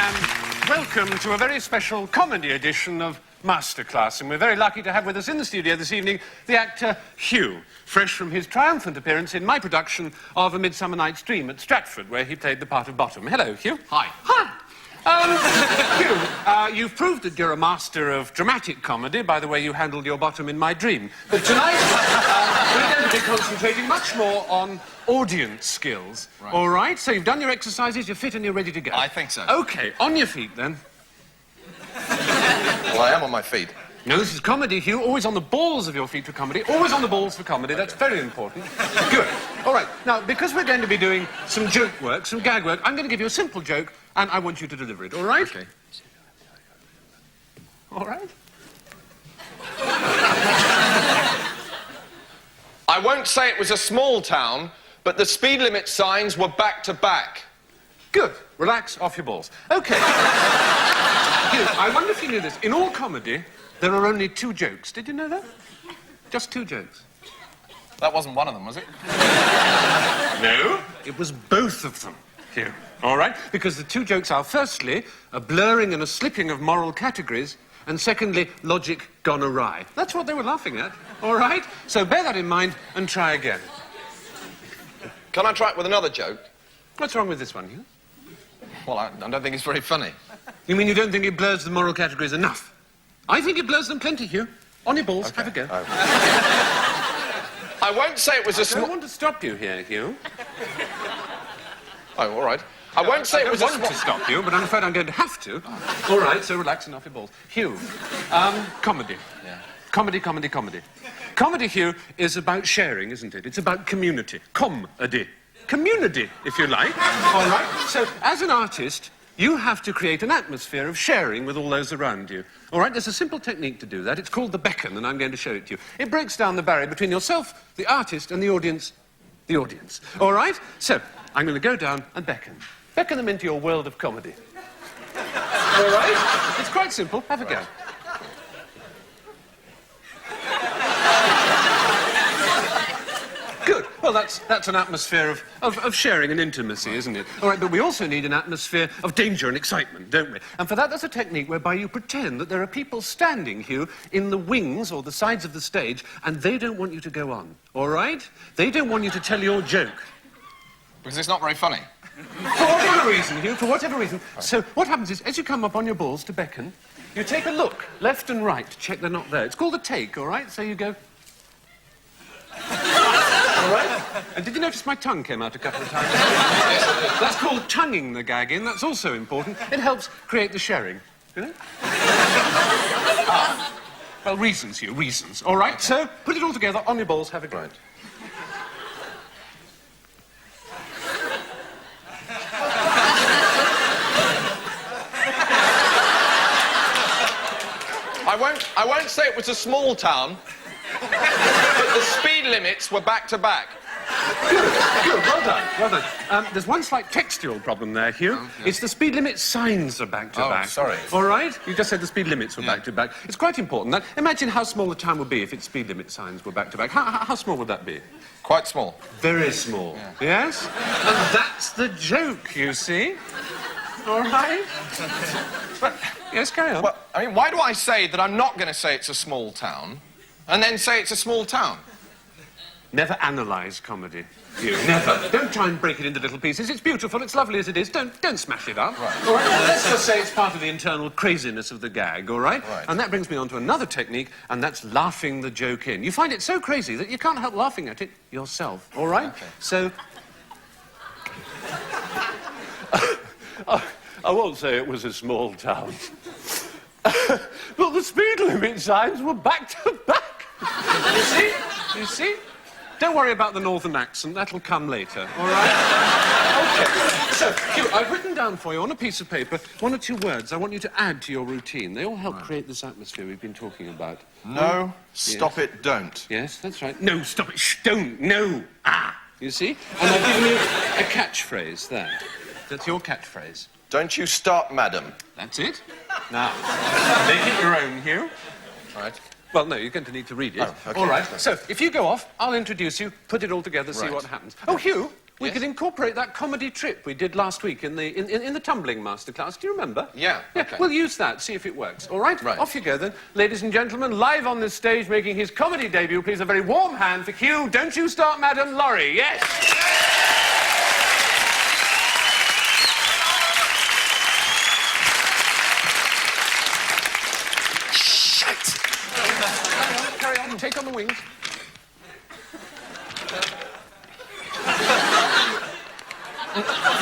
and welcome to a very special comedy edition of Masterclass. And we're very lucky to have with us in the studio this evening the actor Hugh, fresh from his triumphant appearance in my production of A Midsummer Night's Dream at Stratford, where he played the part of Bottom. Hello, Hugh. Hi. Hi. Hugh, you've proved that you're a master of dramatic comedy by the way you handled your bottom in my dream. But tonight, we're going to be concentrating much more on audience skills. Right. All right? So you've done your exercises, you're fit and you're ready to go? I think so. OK, on your feet, then. Well, I am on my feet. No, this is comedy, Hugh. Always on the balls of your feet for comedy. Always on the balls for comedy. That's very important. Good. All right. Now, because we're going to be doing some joke work, some gag work, I'm going to give you a simple joke, and I want you to deliver it. All right? OK. All right. I won't say it was a small town, but the speed limit signs were back to back. Good. Relax, off your balls. OK. Hugh, I wonder if you knew this. In all comedy, there are only two jokes. Did you know that? Just two jokes. That wasn't one of them, was it? No, it was both of them, Hugh. All right? Because the two jokes are, firstly, a blurring and a slipping of moral categories, and secondly, logic gone awry. That's what they were laughing at, all right? So bear that in mind and try again. Can I try it with another joke? What's wrong with this one, Hugh? Well, I don't think it's very funny. You mean you don't think it blurs the moral categories enough? I think it blurs them plenty, Hugh. On your balls, Okay. have a go. I won't say it was a I small... don't want to stop you here, Hugh. Oh, all right. I won't say it was a I don't want to stop you, but I'm afraid I'm going to have to. All right, so relax and off your balls. Hugh, comedy. Yeah. Comedy. Comedy, Hugh, is about sharing, isn't it? It's about community. Comedy. Community, if you like. All right? So, as an artist, you have to create an atmosphere of sharing with all those around you. All right? There's a simple technique to do that. It's called the beckon, and I'm going to show it to you. It breaks down the barrier between yourself, the artist, and the audience. The audience. All right? So, I'm going to go down and beckon. Beckon them into your world of comedy. All right? It's quite simple. Have a go. Good. Well, that's an atmosphere of sharing and intimacy, isn't it? All right, but we also need an atmosphere of danger and excitement, don't we? And for that, there's a technique whereby you pretend that there are people standing, Hugh, in the wings or the sides of the stage, and they don't want you to go on, all right? They don't want you to tell your joke. Because it's not very funny. For whatever reason, Hugh, for whatever reason. So what happens is, as you come up on your balls to beckon, you take a look, left and right, to check they're not there. It's called a take, all right? So you go... All right? And did you notice my tongue came out a couple of times? That's called tonguing the gag in. That's also important. It helps create the sharing. You know? Well, reasons, Hugh, reasons. All right, so put it all together on your balls, have a go. Right. I won't say it was a small town, but the speed limits were back to back. Good, well done, well done. There's one slight textual problem there, Hugh. Oh, yeah. It's the speed limit signs are back to back. Oh, sorry. All right? You just said the speed limits were back to back. It's quite important. That, imagine how small the town would be if its speed limit signs were back to back. How small would that be? Quite small. Very small. Yeah. Yes? And that's the joke, you see. All right? But, Yes, carry on. well, I mean, why do I say that I'm not going to say it's a small town, and then say it's a small town? Never analyse comedy, Hugh. Never. Don't try and break it into little pieces. It's beautiful, it's lovely as it is. Don't smash it up. Right. All right? Let's just say it's part of the internal craziness of the gag, all right? Right. And that brings me on to another technique, and that's laughing the joke in. You find it so crazy that you can't help laughing at it yourself, all right? Okay. So... I won't say it was a small town. But the speed limit signs were back to back. You see? You see? Don't worry about the northern accent. That'll come later, all right? OK. So, Hugh, I've written down for you on a piece of paper one or two words I want you to add to your routine. They all help create this atmosphere we've been talking about. No, stop it, don't. Yes, that's right. No, stop it. Shh, don't. No. Ah. You see? And I've given you a catchphrase there. That's your catchphrase. Don't you start, madam. That's it. Now, make it your own, Hugh. All right. Well, no, you're going to need to read it. Oh, OK. All right. So, if you go off, I'll introduce you, put it all together, see Right. what happens. Oh, Hugh, We Yes? could incorporate that comedy trip we did last week in the tumbling masterclass. Do you remember? Yeah, okay. We'll use that, see if it works. All right? Right. Off you go, then. Ladies and gentlemen, live on this stage, making his comedy debut, please, a very warm hand for Hugh, don't you start, Madam, Laurie. Yes! Carry on, take on the wings.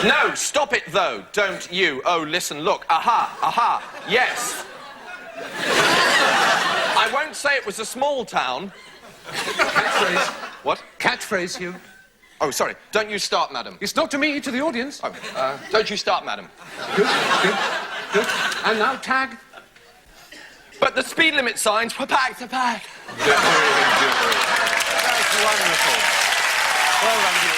No, stop it, though. Don't you. Oh, listen, look. Aha, yes. I won't say it was a small town. Catchphrase. What? Catchphrase, Hugh. Oh, sorry. Don't you start, madam. It's not to me, to the audience. Oh, don't you start, madam. Good. And now tag. But the speed limit signs were back to back. That's wonderful. Well done, Hugh.